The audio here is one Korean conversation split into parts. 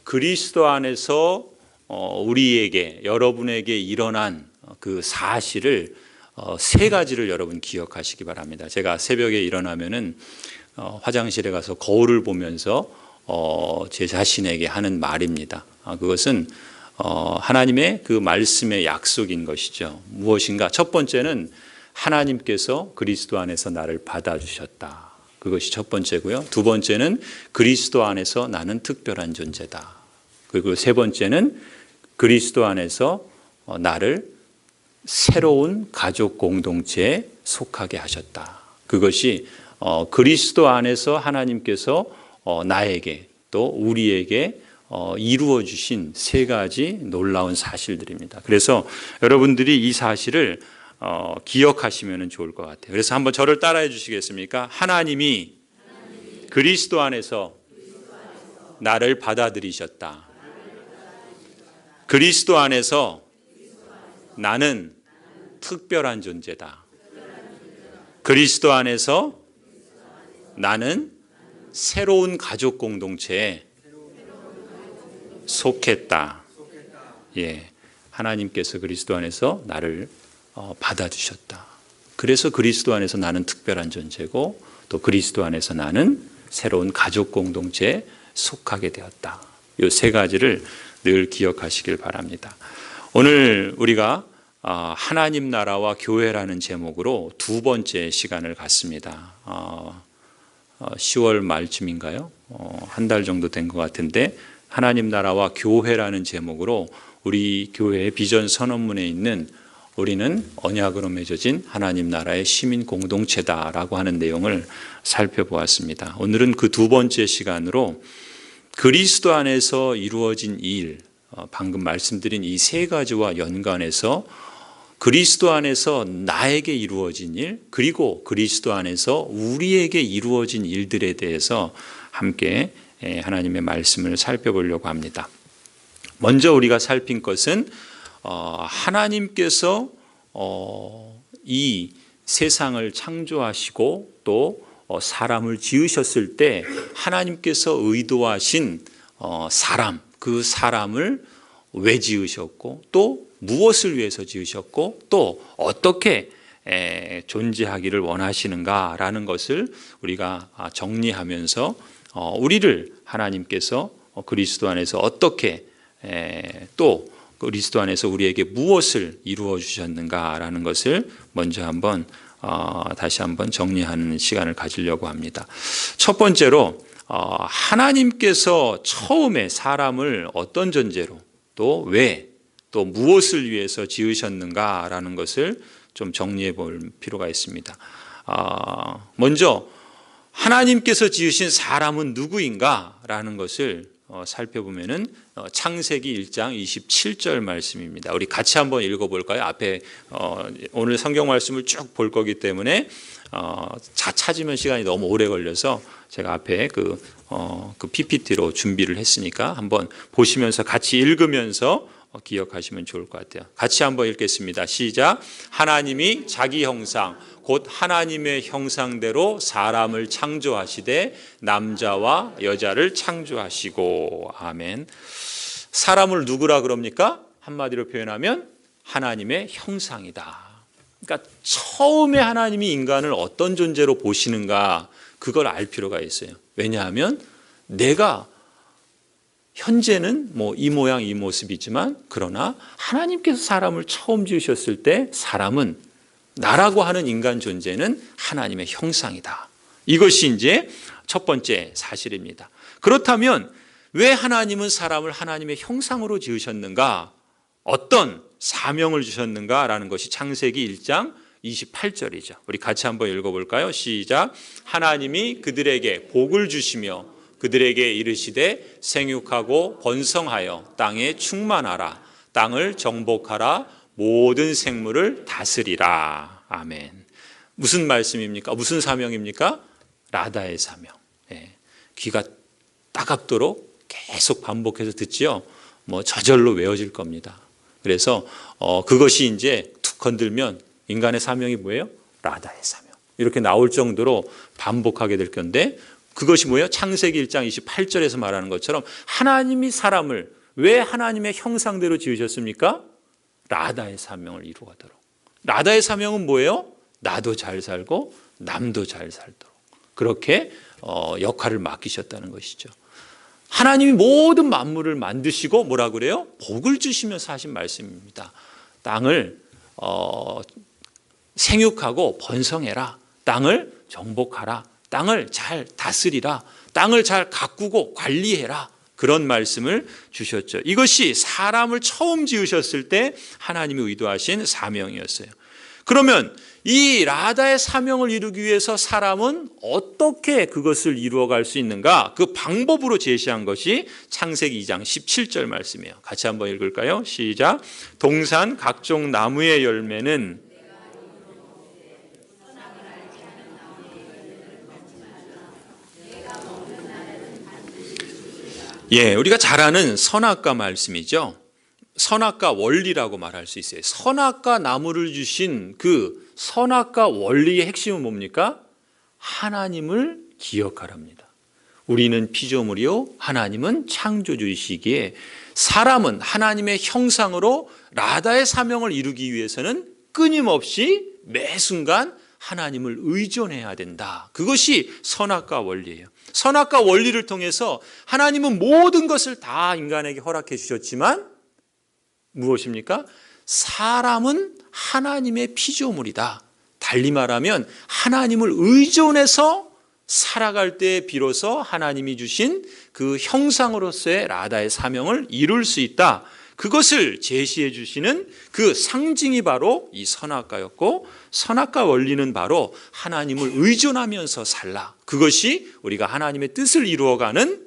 그리스도 안에서 우리에게, 여러분에게 일어난 그 사실을 세 가지를 여러분 기억하시기 바랍니다. 제가 새벽에 일어나면은 화장실에 가서 거울을 보면서 제 자신에게 하는 말입니다. 그것은 하나님의 그 말씀의 약속인 것이죠. 무엇인가? 첫 번째는 하나님께서 그리스도 안에서 나를 받아주셨다. 그것이 첫 번째고요. 두 번째는 그리스도 안에서 나는 특별한 존재다. 그리고 세 번째는 그리스도 안에서 나를 새로운 가족 공동체에 속하게 하셨다. 그것이 그리스도 안에서 하나님께서 나에게 또 우리에게 이루어 주신 세 가지 놀라운 사실들입니다. 그래서 여러분들이 이 사실을 기억하시면 좋을 것 같아요. 그래서 한번 저를 따라해 주시겠습니까? 하나님이 그리스도 안에서 나를 받아들이셨다. 그리스도 안에서 나는 특별한 존재다. 그리스도 안에서 나는 새로운 가족 공동체에 속했다. 예, 하나님께서 그리스도 안에서 나를 받아주셨다. 그래서 그리스도 안에서 나는 특별한 존재고 또 그리스도 안에서 나는 새로운 가족 공동체에 속하게 되었다. 이 세 가지를 늘 기억하시길 바랍니다. 오늘 우리가 하나님 나라와 교회라는 제목으로 두 번째 시간을 갖습니다. 10월 말쯤인가요? 한 달 정도 된 것 같은데 하나님 나라와 교회라는 제목으로 우리 교회의 비전 선언문에 있는 우리는 언약으로 맺어진 하나님 나라의 시민 공동체다라고 하는 내용을 살펴보았습니다. 오늘은 그 두 번째 시간으로 그리스도 안에서 이루어진 일, 방금 말씀드린 이 세 가지와 연관해서 그리스도 안에서 나에게 이루어진 일, 그리고 그리스도 안에서 우리에게 이루어진 일들에 대해서 함께 하나님의 말씀을 살펴보려고 합니다. 먼저 우리가 살핀 것은 하나님께서 이 세상을 창조하시고 또 사람을 지으셨을 때 하나님께서 의도하신 사람, 그 사람을 왜 지으셨고 또 무엇을 위해서 지으셨고 또 어떻게 존재하기를 원하시는가라는 것을 우리가 정리하면서 우리를 하나님께서 그리스도 안에서 어떻게 또 그리스도 안에서 우리에게 무엇을 이루어 주셨는가라는 것을 먼저 한번 다시 한번 정리하는 시간을 가지려고 합니다. 첫 번째로 하나님께서 처음에 사람을 어떤 존재로 또 왜 또 무엇을 위해서 지으셨는가라는 것을 좀 정리해 볼 필요가 있습니다. 먼저 하나님께서 지으신 사람은 누구인가라는 것을 살펴보면은 창세기 1장 27절 말씀입니다. 우리 같이 한번 읽어볼까요? 앞에 오늘 성경 말씀을 쭉 볼 거기 때문에 찾으면 시간이 너무 오래 걸려서 제가 앞에 그 PPT로 준비를 했으니까 한번 보시면서 같이 읽으면서 기억하시면 좋을 것 같아요. 같이 한번 읽겠습니다. 시작. 하나님이 자기 형상 곧 하나님의 형상대로 사람을 창조하시되 남자와 여자를 창조하시고. 아멘. 사람을 누구라 그럽니까? 한마디로 표현하면 하나님의 형상이다. 그러니까 처음에 하나님이 인간을 어떤 존재로 보시는가 그걸 알 필요가 있어요. 왜냐하면 내가 현재는 뭐 이 모양 이 모습이지만 그러나 하나님께서 사람을 처음 지으셨을 때 사람은 나라고 하는 인간 존재는 하나님의 형상이다. 이것이 이제 첫 번째 사실입니다. 그렇다면 왜 하나님은 사람을 하나님의 형상으로 지으셨는가? 어떤 사명을 주셨는가라는 것이 창세기 1장 28절이죠. 우리 같이 한번 읽어볼까요? 시작. 하나님이 그들에게 복을 주시며 그들에게 이르시되 생육하고 번성하여 땅에 충만하라. 땅을 정복하라. 모든 생물을 다스리라. 아멘. 무슨 말씀입니까? 무슨 사명입니까? 라다의 사명. 귀가 따갑도록 계속 반복해서 듣지요. 뭐 저절로 외워질 겁니다. 그래서 그것이 이제 툭 건들면 인간의 사명이 뭐예요? 라다의 사명. 이렇게 나올 정도로 반복하게 될 건데 그것이 뭐예요? 창세기 1장 28절에서 말하는 것처럼 하나님이 사람을 왜 하나님의 형상대로 지으셨습니까? 라다의 사명을 이루도록. 라다의 사명은 뭐예요? 나도 잘 살고 남도 잘 살도록 그렇게 역할을 맡기셨다는 것이죠. 하나님이 모든 만물을 만드시고 뭐라 그래요? 복을 주시면서 하신 말씀입니다. 땅을 생육하고 번성해라. 땅을 정복하라. 땅을 잘 다스리라. 땅을 잘 가꾸고 관리해라. 그런 말씀을 주셨죠. 이것이 사람을 처음 지으셨을 때 하나님이 의도하신 사명이었어요. 그러면 이 라다의 사명을 이루기 위해서 사람은 어떻게 그것을 이루어갈 수 있는가? 그 방법으로 제시한 것이 창세기 2장 17절 말씀이에요. 같이 한번 읽을까요? 시작. 동산 각종 나무의 열매는 우리가 잘 아는 선악과 말씀이죠. 선악과 원리라고 말할 수 있어요. 선악과 나무를 주신 그 선악과 원리의 핵심은 뭡니까? 하나님을 기억하랍니다. 우리는 피조물이요 하나님은 창조주이시기에 사람은 하나님의 형상으로 라다의 사명을 이루기 위해서는 끊임없이 매 순간 하나님을 의존해야 된다. 그것이 선악과 원리예요. 선악과 원리를 통해서 하나님은 모든 것을 다 인간에게 허락해 주셨지만 무엇입니까? 사람은 하나님의 피조물이다. 달리 말하면 하나님을 의존해서 살아갈 때 비로소 하나님이 주신 그 형상으로서의 라다의 사명을 이룰 수 있다. 그것을 제시해 주시는 그 상징이 바로 이 선악과였고, 선악과 원리는 바로 하나님을 의존하면서 살라. 그것이 우리가 하나님의 뜻을 이루어가는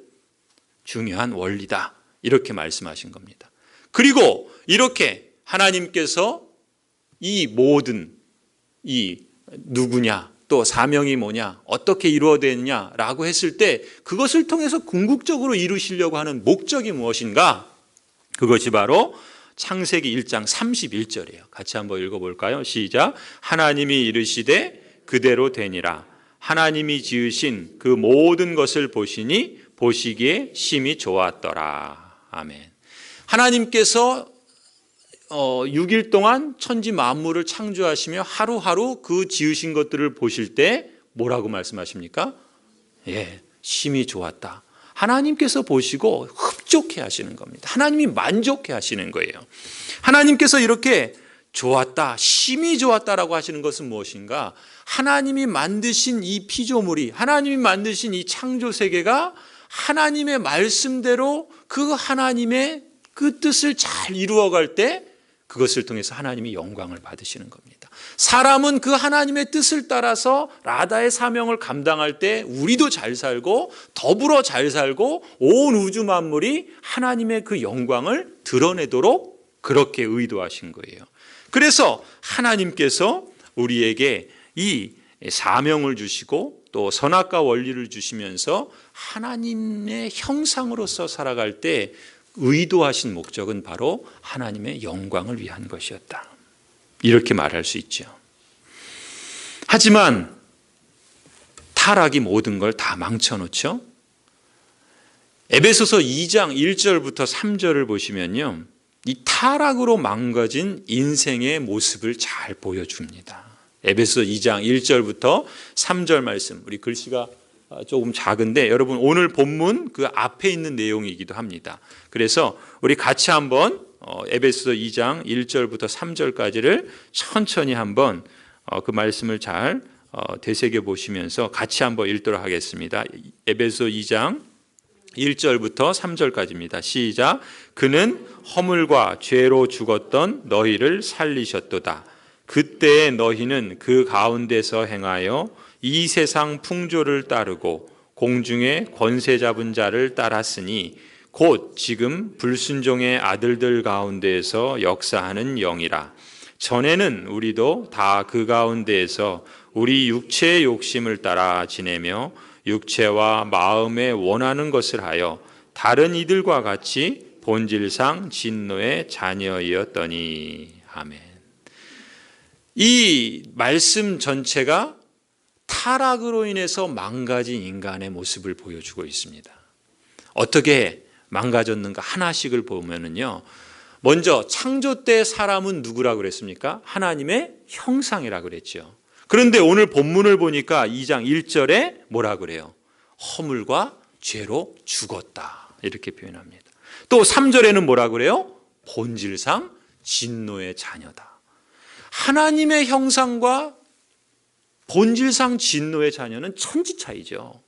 중요한 원리다. 이렇게 말씀하신 겁니다. 그리고 이렇게 하나님께서 이 모든 이 누구냐 또 사명이 뭐냐 어떻게 이루어되느냐라고 했을 때 그것을 통해서 궁극적으로 이루시려고 하는 목적이 무엇인가? 그것이 바로 창세기 1장 31절이에요. 같이 한번 읽어볼까요? 시작. 하나님이 이르시되 그대로 되니라. 하나님이 지으신 그 모든 것을 보시니 보시기에 심히 좋았더라. 아멘. 하나님께서 6일 동안 천지 만물을 창조하시며 하루하루 그 지으신 것들을 보실 때 뭐라고 말씀하십니까? 심히 좋았다. 하나님께서 보시고 흡족해 하시는 겁니다. 하나님이 만족해 하시는 거예요. 하나님께서 이렇게 좋았다, 심히 좋았다라고 하시는 것은 무엇인가? 하나님이 만드신 이 피조물이, 하나님이 만드신 이 창조 세계가 하나님의 말씀대로 그 하나님의 그 뜻을 잘 이루어갈 때 그것을 통해서 하나님이 영광을 받으시는 겁니다. 사람은 그 하나님의 뜻을 따라서 라다의 사명을 감당할 때 우리도 잘 살고 더불어 잘 살고 온 우주 만물이 하나님의 그 영광을 드러내도록 그렇게 의도하신 거예요. 그래서 하나님께서 우리에게 이 사명을 주시고 또 선악과 원리를 주시면서 하나님의 형상으로서 살아갈 때 의도하신 목적은 바로 하나님의 영광을 위한 것이었다. 이렇게 말할 수 있죠. 하지만 타락이 모든 걸 다 망쳐놓죠. 에베소서 2장 1절부터 3절을 보시면요, 이 타락으로 망가진 인생의 모습을 잘 보여줍니다. 에베소서 2장 1절부터 3절 말씀, 우리 글씨가 조금 작은데 여러분 오늘 본문 그 앞에 있는 내용이기도 합니다. 그래서 우리 같이 한번 에베소서 2장 1절부터 3절까지를 천천히 한번 그 말씀을 잘 되새겨 보시면서 같이 한번 읽도록 하겠습니다. 에베소서 2장 1절부터 3절까지입니다. 시작. 그는 허물과 죄로 죽었던 너희를 살리셨도다. 그때의 너희는 그 가운데서 행하여 이 세상 풍조를 따르고 공중의 권세 잡은 자를 따랐으니 곧 지금 불순종의 아들들 가운데에서 역사하는 영이라. 전에는 우리도 다 그 가운데에서 우리 육체의 욕심을 따라 지내며 육체와 마음에 원하는 것을 하여 다른 이들과 같이 본질상 진노의 자녀이었더니. 아멘. 이 말씀 전체가 타락으로 인해서 망가진 인간의 모습을 보여주고 있습니다. 어떻게 망가졌는가 하나씩을 보면은요, 먼저 창조 때 사람은 누구라고 그랬습니까? 하나님의 형상이라고 그랬죠. 그런데 오늘 본문을 보니까 2장 1절에 뭐라 그래요? 허물과 죄로 죽었다, 이렇게 표현합니다. 또 3절에는 뭐라 그래요? 본질상 진노의 자녀다. 하나님의 형상과 본질상 진노의 자녀는 천지 차이죠.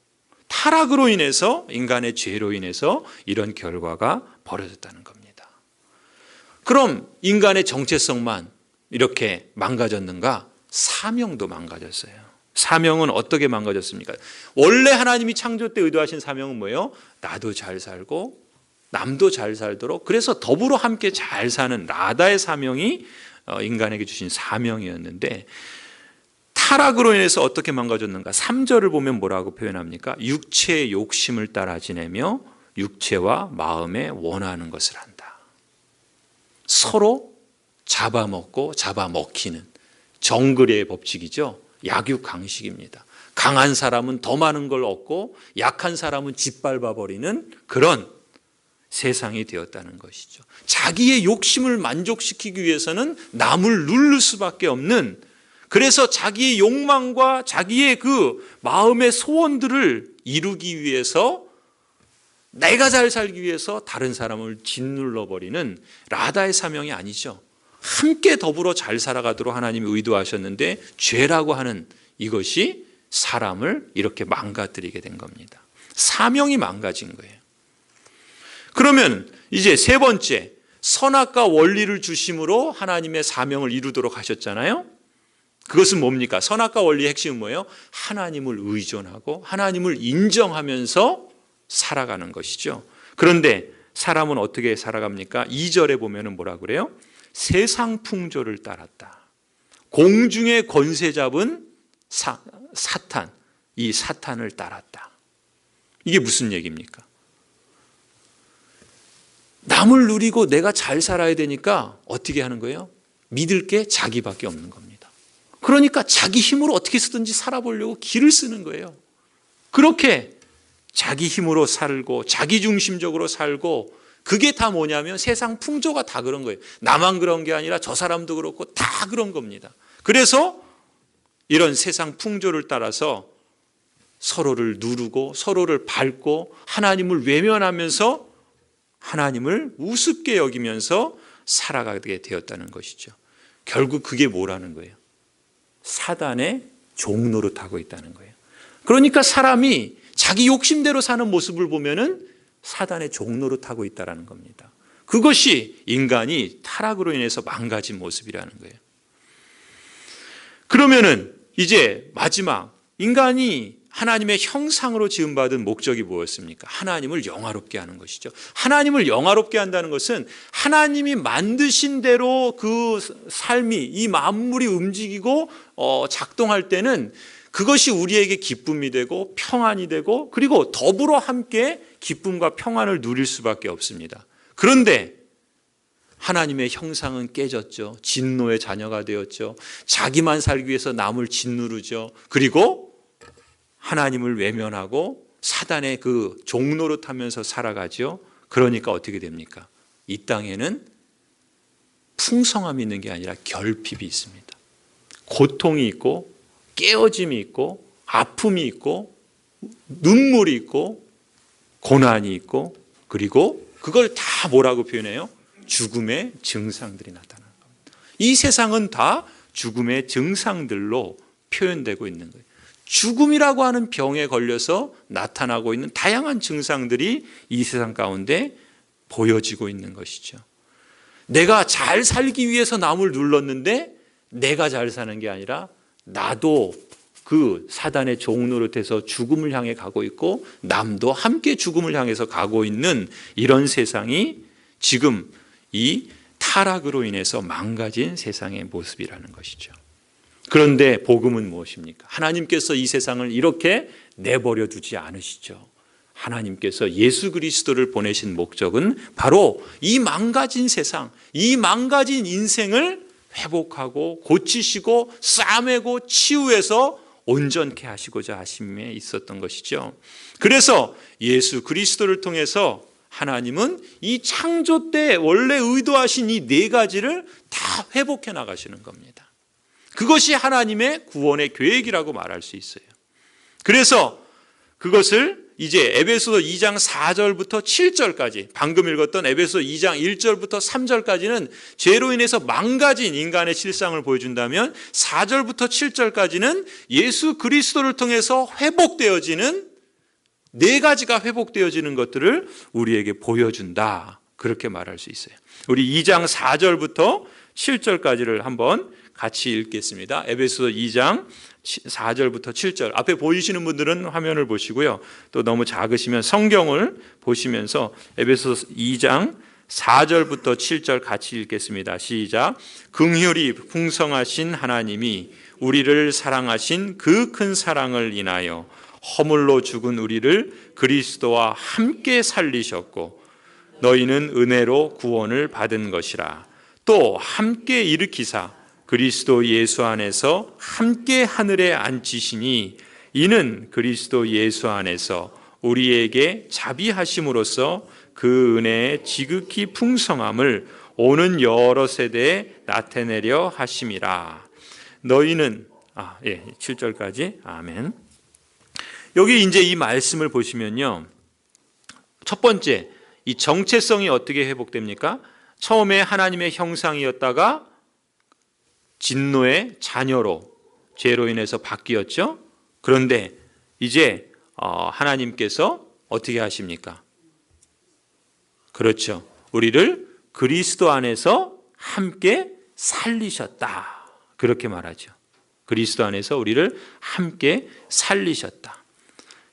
타락으로 인해서, 인간의 죄로 인해서 이런 결과가 벌어졌다는 겁니다. 그럼 인간의 정체성만 이렇게 망가졌는가? 사명도 망가졌어요. 사명은 어떻게 망가졌습니까? 원래 하나님이 창조 때 의도하신 사명은 뭐예요? 나도 잘 살고 남도 잘 살도록, 그래서 더불어 함께 잘 사는 라다의 사명이 인간에게 주신 사명이었는데, 타락으로 인해서 어떻게 망가졌는가? 3절을 보면 뭐라고 표현합니까? 육체의 욕심을 따라 지내며 육체와 마음에 원하는 것을 한다. 서로 잡아먹고 잡아먹히는 정글의 법칙이죠. 약육강식입니다. 강한 사람은 더 많은 걸 얻고 약한 사람은 짓밟아버리는 그런 세상이 되었다는 것이죠. 자기의 욕심을 만족시키기 위해서는 남을 누를 수밖에 없는, 그래서 자기의 욕망과 자기의 그 마음의 소원들을 이루기 위해서, 내가 잘 살기 위해서 다른 사람을 짓눌러버리는 라다의 사명이 아니죠. 함께 더불어 잘 살아가도록 하나님이 의도하셨는데 죄라고 하는 이것이 사람을 이렇게 망가뜨리게 된 겁니다. 사명이 망가진 거예요. 그러면 이제 세 번째, 선악과 원리를 중심으로 하나님의 사명을 이루도록 하셨잖아요. 그것은 뭡니까? 선악과 원리의 핵심은 뭐예요? 하나님을 의존하고 하나님을 인정하면서 살아가는 것이죠. 그런데 사람은 어떻게 살아갑니까? 2절에 보면은 뭐라 그래요? 세상 풍조를 따랐다. 공중의 권세 잡은 사탄, 이 사탄을 따랐다. 이게 무슨 얘기입니까? 남을 누리고 내가 잘 살아야 되니까 어떻게 하는 거예요? 믿을 게 자기밖에 없는 겁니다. 그러니까 자기 힘으로 어떻게 쓰든지 살아보려고 기를 쓰는 거예요. 그렇게 자기 힘으로 살고 자기 중심적으로 살고, 그게 다 뭐냐면 세상 풍조가 다 그런 거예요. 나만 그런 게 아니라 저 사람도 그렇고 다 그런 겁니다. 그래서 이런 세상 풍조를 따라서 서로를 누르고 서로를 밟고 하나님을 외면하면서 하나님을 우습게 여기면서 살아가게 되었다는 것이죠. 결국 그게 뭐라는 거예요? 사단의 종노릇하고 있다는 거예요. 그러니까 사람이 자기 욕심대로 사는 모습을 보면은 사단의 종노릇하고 있다는 겁니다. 그것이 인간이 타락으로 인해서 망가진 모습이라는 거예요. 그러면은 이제 마지막, 인간이 하나님의 형상으로 지음받은 목적이 무엇입니까? 하나님을 영화롭게 하는 것이죠. 하나님을 영화롭게 한다는 것은 하나님이 만드신 대로 그 삶이, 이 만물이 움직이고 작동할 때는 그것이 우리에게 기쁨이 되고 평안이 되고, 그리고 더불어 함께 기쁨과 평안을 누릴 수밖에 없습니다. 그런데 하나님의 형상은 깨졌죠. 진노의 자녀가 되었죠. 자기만 살기 위해서 남을 짓누르죠. 그리고 하나님을 외면하고 사단의 그 종노릇하면서 살아가죠. 그러니까 어떻게 됩니까? 이 땅에는 풍성함이 있는 게 아니라 결핍이 있습니다. 고통이 있고 깨어짐이 있고 아픔이 있고 눈물이 있고 고난이 있고, 그리고 그걸 다 뭐라고 표현해요? 죽음의 증상들이 나타나는 겁니다. 이 세상은 다 죽음의 증상들로 표현되고 있는 거예요. 죽음이라고 하는 병에 걸려서 나타나고 있는 다양한 증상들이 이 세상 가운데 보여지고 있는 것이죠. 내가 잘 살기 위해서 남을 눌렀는데 내가 잘 사는 게 아니라 나도 그 사단의 종노릇해서 죽음을 향해 가고 있고 남도 함께 죽음을 향해서 가고 있는 이런 세상이 지금 이 타락으로 인해서 망가진 세상의 모습이라는 것이죠. 그런데 복음은 무엇입니까? 하나님께서 이 세상을 이렇게 내버려 두지 않으시죠. 하나님께서 예수 그리스도를 보내신 목적은 바로 이 망가진 세상, 이 망가진 인생을 회복하고 고치시고 싸매고 치유해서 온전케 하시고자 하심에 있었던 것이죠. 그래서 예수 그리스도를 통해서 하나님은 이 창조 때 원래 의도하신 이 네 가지를 다 회복해 나가시는 겁니다. 그것이 하나님의 구원의 계획이라고 말할 수 있어요. 그래서 그것을 이제 에베소서 2장 4절부터 7절까지, 방금 읽었던 에베소서 2장 1절부터 3절까지는 죄로 인해서 망가진 인간의 실상을 보여준다면 4절부터 7절까지는 예수 그리스도를 통해서 회복되어지는 네 가지가 회복되어지는 것들을 우리에게 보여준다, 그렇게 말할 수 있어요. 우리 2장 4절부터 7절까지를 한번 같이 읽겠습니다. 에베소서 2장 4절부터 7절. 앞에 보이시는 분들은 화면을 보시고요. 또 너무 작으시면 성경을 보시면서 에베소서 2장 4절부터 7절 같이 읽겠습니다. 시작. 긍휼이 풍성하신 하나님이 우리를 사랑하신 그 큰 사랑을 인하여 허물로 죽은 우리를 그리스도와 함께 살리셨고 너희는 은혜로 구원을 받은 것이라. 또 함께 일으키사 그리스도 예수 안에서 함께 하늘에 앉히시니 이는 그리스도 예수 안에서 우리에게 자비하심으로써 그 은혜의 지극히 풍성함을 오는 여러 세대에 나타내려 하심이라. 너희는 7절까지 아멘. 여기 이제 이 말씀을 보시면요, 첫 번째, 이 정체성이 어떻게 회복됩니까? 처음에 하나님의 형상이었다가 진노의 자녀로 죄로 인해서 바뀌었죠. 그런데 이제 하나님께서 어떻게 하십니까? 그렇죠. 우리를 그리스도 안에서 함께 살리셨다, 그렇게 말하죠. 그리스도 안에서 우리를 함께 살리셨다.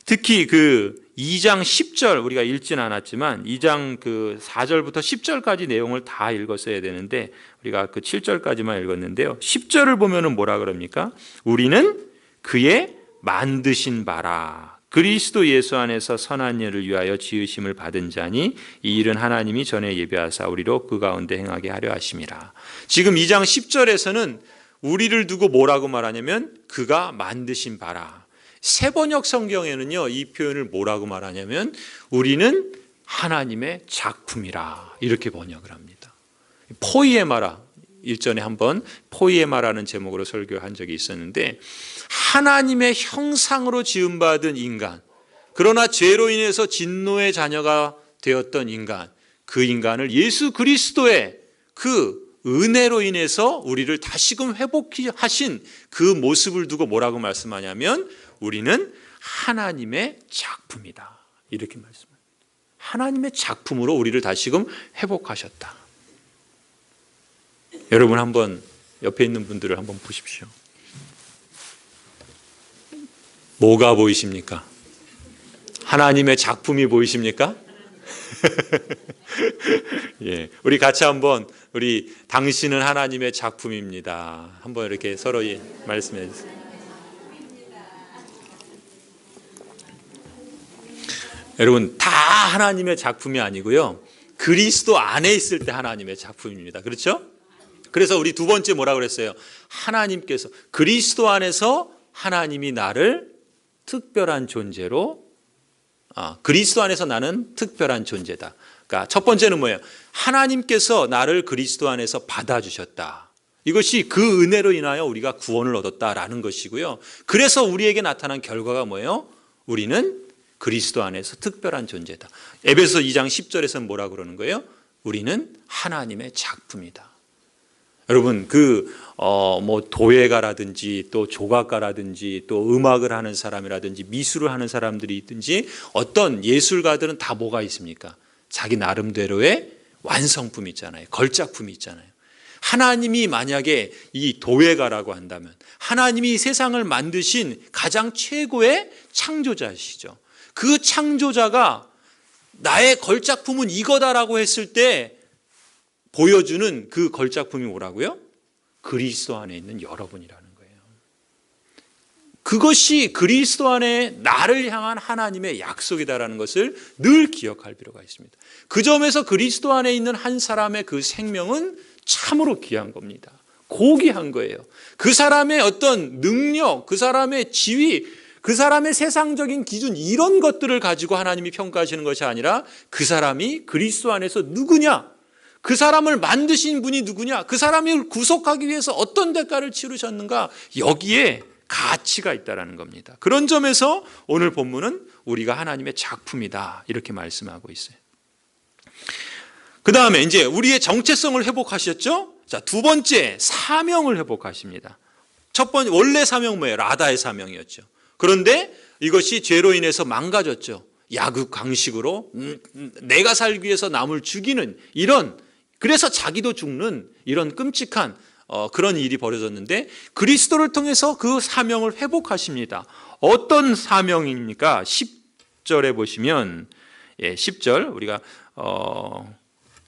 특히 그 2장 10절 우리가 읽진 않았지만 2장 그 4절부터 10절까지 내용을 다 읽었어야 되는데 우리가 그 7절까지만 읽었는데요. 10절을 보면은 뭐라 그럽니까? 우리는 그의 만드신 바라 그리스도 예수 안에서 선한 일을 위하여 지으심을 받은 자니 이 일은 하나님이 전에 예비하사 우리로 그 가운데 행하게 하려 하심이라. 지금 2장 10절에서는 우리를 두고 뭐라고 말하냐면 그가 만드신 바라. 세번역 성경에는요, 이 표현을 뭐라고 말하냐면 우리는 하나님의 작품이라, 이렇게 번역을 합니다. 포이에마라, 일전에 한번 포이에마라는 제목으로 설교한 적이 있었는데, 하나님의 형상으로 지음받은 인간, 그러나 죄로 인해서 진노의 자녀가 되었던 인간, 그 인간을 예수 그리스도의 그 은혜로 인해서 우리를 다시금 회복하신 그 모습을 두고 뭐라고 말씀하냐면 우리는 하나님의 작품이다, 이렇게 말씀합니다. 하나님의 작품으로 우리를 다시금 회복하셨다. 여러분 한번 옆에 있는 분들을 한번 보십시오. 뭐가 보이십니까? 하나님의 작품이 보이십니까? 예, 우리 같이 한번 우리 당신은 하나님의 작품입니다. 한번 이렇게 서로 말씀해 주세요. 여러분 다 하나님의 작품이 아니고요, 그리스도 안에 있을 때 하나님의 작품입니다. 그렇죠? 그래서 우리 두 번째 뭐라고 그랬어요? 하나님께서 그리스도 안에서 하나님이 나를 특별한 존재로, 그리스도 안에서 나는 특별한 존재다. 그러니까 첫 번째는 뭐예요? 하나님께서 나를 그리스도 안에서 받아주셨다. 이것이 그 은혜로 인하여 우리가 구원을 얻었다라는 것이고요. 그래서 우리에게 나타난 결과가 뭐예요? 우리는 그리스도 안에서 특별한 존재다. 에베소 2장 10절에서는 뭐라고 그러는 거예요? 우리는 하나님의 작품이다. 여러분 뭐 도예가라든지 또 조각가라든지 또 음악을 하는 사람이라든지 미술을 하는 사람들이 있든지 어떤 예술가들은 다 뭐가 있습니까? 자기 나름대로의 완성품이 있잖아요. 걸작품이 있잖아요. 하나님이 만약에 이 도예가라고 한다면 하나님이 세상을 만드신 가장 최고의 창조자시죠. 그 창조자가 나의 걸작품은 이거다라고 했을 때 보여주는 그 걸작품이 뭐라고요? 그리스도 안에 있는 여러분이라는 거예요. 그것이 그리스도 안에 나를 향한 하나님의 약속이다라는 것을 늘 기억할 필요가 있습니다. 그 점에서 그리스도 안에 있는 한 사람의 그 생명은 참으로 귀한 겁니다. 고귀한 거예요. 그 사람의 어떤 능력, 그 사람의 지위, 그 사람의 세상적인 기준, 이런 것들을 가지고 하나님이 평가하시는 것이 아니라 그 사람이 그리스도 안에서 누구냐, 그 사람을 만드신 분이 누구냐, 그 사람을 구속하기 위해서 어떤 대가를 치르셨는가, 여기에 가치가 있다는 겁니다. 그런 점에서 오늘 본문은 우리가 하나님의 작품이다, 이렇게 말씀하고 있어요. 그 다음에 이제 우리의 정체성을 회복하셨죠? 자, 두 번째, 사명을 회복하십니다. 첫 번째, 원래 사명 뭐예요? 라다의 사명이었죠. 그런데 이것이 죄로 인해서 망가졌죠. 야구 강식으로 내가 살기 위해서 남을 죽이는 이런, 그래서 자기도 죽는 이런 끔찍한 그런 일이 벌어졌는데 그리스도를 통해서 그 사명을 회복하십니다. 어떤 사명입니까? 10절에 보시면 10절 우리가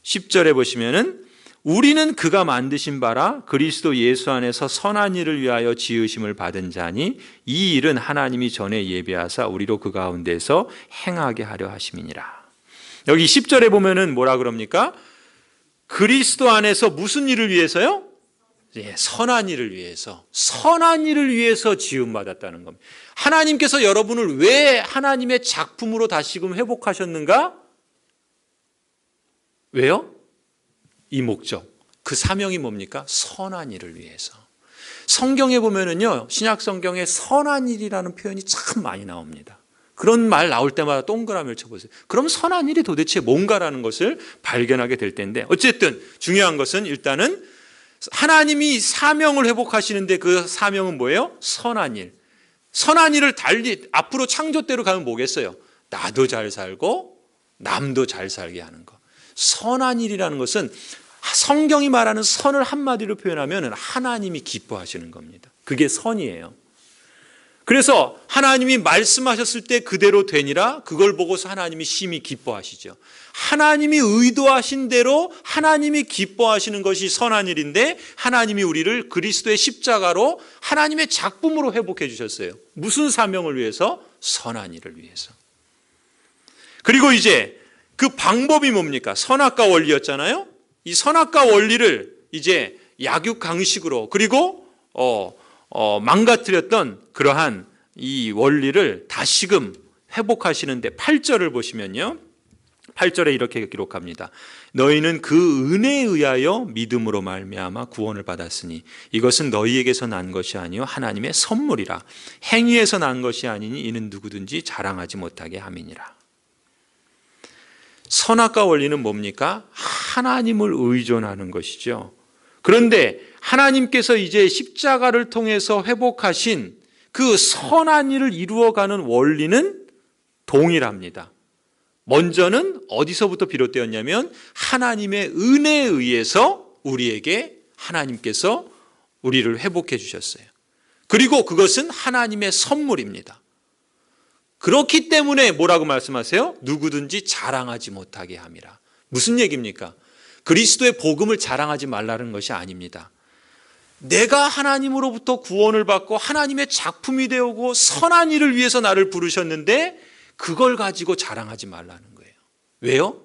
10절에 보시면은 우리는 그가 만드신 바라 그리스도 예수 안에서 선한 일을 위하여 지으심을 받은 자니 이 일은 하나님이 전에 예비하사 우리로 그 가운데서 행하게 하려 하심이니라. 여기 10절에 보면은 뭐라 그럽니까? 그리스도 안에서 무슨 일을 위해서요? 선한 일을 위해서, 선한 일을 위해서 지음받았다는 겁니다. 하나님께서 여러분을 왜 하나님의 작품으로 다시금 회복하셨는가? 왜요? 이 목적, 그 사명이 뭡니까? 선한 일을 위해서. 성경에 보면은요, 신약 성경에 선한 일이라는 표현이 참 많이 나옵니다. 그런 말 나올 때마다 동그라미를 쳐보세요. 그럼 선한 일이 도대체 뭔가라는 것을 발견하게 될 텐데, 어쨌든 중요한 것은 일단은 하나님이 사명을 회복하시는데 그 사명은 뭐예요? 선한 일. 선한 일을 달리 앞으로 창조대로 가면 뭐겠어요? 나도 잘 살고 남도 잘 살게 하는 것. 선한 일이라는 것은 성경이 말하는 선을 한마디로 표현하면 하나님이 기뻐하시는 겁니다. 그게 선이에요. 그래서 하나님이 말씀하셨을 때 그대로 되니라, 그걸 보고서 하나님이 심히 기뻐하시죠. 하나님이 의도하신 대로 하나님이 기뻐하시는 것이 선한 일인데 하나님이 우리를 그리스도의 십자가로 하나님의 작품으로 회복해 주셨어요. 무슨 사명을 위해서? 선한 일을 위해서. 그리고 이제 그 방법이 뭡니까? 선악과 원리였잖아요. 이 선악과 원리를 이제 약육강식으로 그리고 망가뜨렸던 그러한 이 원리를 다시금 회복하시는데 8절을 보시면요. 8절에 이렇게 기록합니다. 너희는 그 은혜에 의하여 믿음으로 말미암아 구원을 받았으니 이것은 너희에게서 난 것이 아니요 하나님의 선물이라. 행위에서 난 것이 아니니 이는 누구든지 자랑하지 못하게 함이니라. 선악과 원리는 뭡니까? 하나님을 의존하는 것이죠. 그런데 하나님께서 이제 십자가를 통해서 회복하신 그 선한 일을 이루어가는 원리는 동일합니다. 먼저는 어디서부터 비롯되었냐면 하나님의 은혜에 의해서 우리에게 하나님께서 우리를 회복해 주셨어요. 그리고 그것은 하나님의 선물입니다. 그렇기 때문에 뭐라고 말씀하세요? 누구든지 자랑하지 못하게 함이라. 무슨 얘기입니까? 그리스도의 복음을 자랑하지 말라는 것이 아닙니다. 내가 하나님으로부터 구원을 받고 하나님의 작품이 되고 선한 일을 위해서 나를 부르셨는데 그걸 가지고 자랑하지 말라는 거예요. 왜요?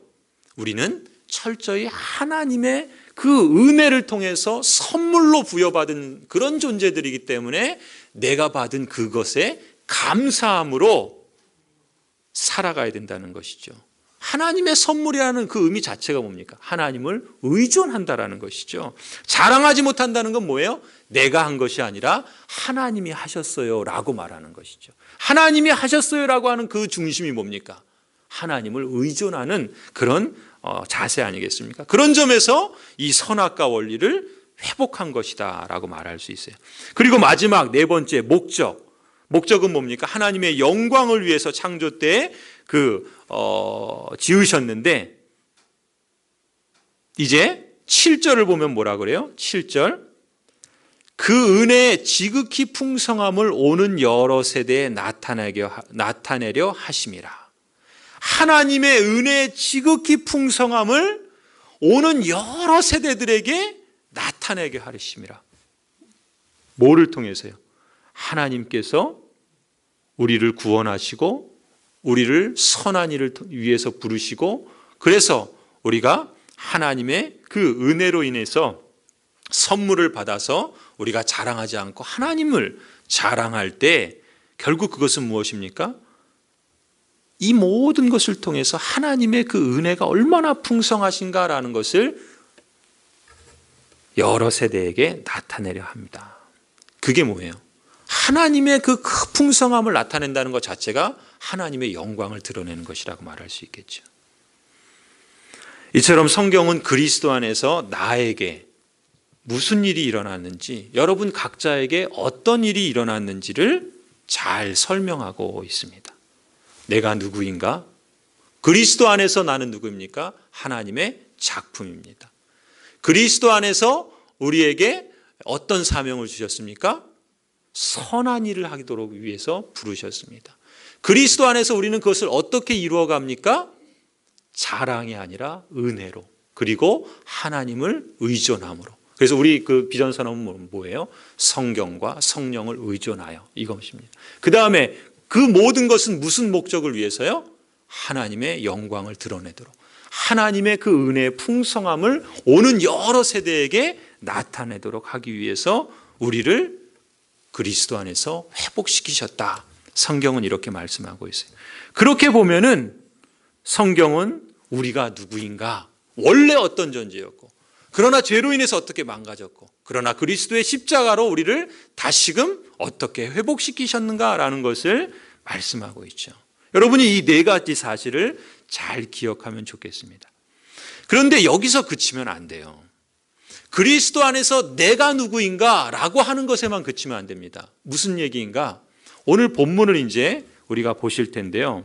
우리는 철저히 하나님의 그 은혜를 통해서 선물로 부여받은 그런 존재들이기 때문에 내가 받은 그것에 감사함으로 살아가야 된다는 것이죠. 하나님의 선물이라는 그 의미 자체가 뭡니까? 하나님을 의존한다라는 것이죠. 자랑하지 못한다는 건 뭐예요? 내가 한 것이 아니라 하나님이 하셨어요 라고 말하는 것이죠. 하나님이 하셨어요 라고 하는 그 중심이 뭡니까? 하나님을 의존하는 그런 자세 아니겠습니까? 그런 점에서 이 선악과 원리를 회복한 것이다 라고 말할 수 있어요. 그리고 마지막 네 번째 목적은 뭡니까? 하나님의 영광을 위해서 창조 때 지으셨는데 이제 7절을 보면 뭐라 그래요? 7절 그 은혜의 지극히 풍성함을 오는 여러 세대에 나타내려 하심이라. 하나님의 은혜의 지극히 풍성함을 오는 여러 세대들에게 나타내게 하심이라. 뭐를 통해서요? 하나님께서 우리를 구원하시고 우리를 선한 일을 위해서 부르시고 그래서 우리가 하나님의 그 은혜로 인해서 선물을 받아서 우리가 자랑하지 않고 하나님을 자랑할 때 결국 그것은 무엇입니까? 이 모든 것을 통해서 하나님의 그 은혜가 얼마나 풍성하신가라는 것을 여러 세대에게 나타내려 합니다. 그게 뭐예요? 하나님의 그 풍성함을 나타낸다는 것 자체가 하나님의 영광을 드러내는 것이라고 말할 수 있겠죠. 이처럼 성경은 그리스도 안에서 나에게 무슨 일이 일어났는지, 여러분 각자에게 어떤 일이 일어났는지를 잘 설명하고 있습니다. 내가 누구인가? 그리스도 안에서 나는 누구입니까? 하나님의 작품입니다. 그리스도 안에서 우리에게 어떤 사명을 주셨습니까? 선한 일을 하도록 위해서 부르셨습니다. 그리스도 안에서 우리는 그것을 어떻게 이루어 갑니까? 자랑이 아니라 은혜로, 그리고 하나님을 의존함으로. 그래서 우리 그 비전선언은 뭐예요? 성경과 성령을 의존하여, 이것입니다. 그 다음에 그 모든 것은 무슨 목적을 위해서요? 하나님의 영광을 드러내도록, 하나님의 그 은혜의 풍성함을 오는 여러 세대에게 나타내도록 하기 위해서 우리를 그리스도 안에서 회복시키셨다. 성경은 이렇게 말씀하고 있어요. 그렇게 보면은 성경은 우리가 누구인가, 원래 어떤 존재였고, 그러나 죄로 인해서 어떻게 망가졌고, 그러나 그리스도의 십자가로 우리를 다시금 어떻게 회복시키셨는가라는 것을 말씀하고 있죠. 여러분이 이 네 가지 사실을 잘 기억하면 좋겠습니다. 그런데 여기서 그치면 안 돼요. 그리스도 안에서 내가 누구인가 라고 하는 것에만 그치면 안 됩니다. 무슨 얘기인가? 오늘 본문을 이제 우리가 보실 텐데요.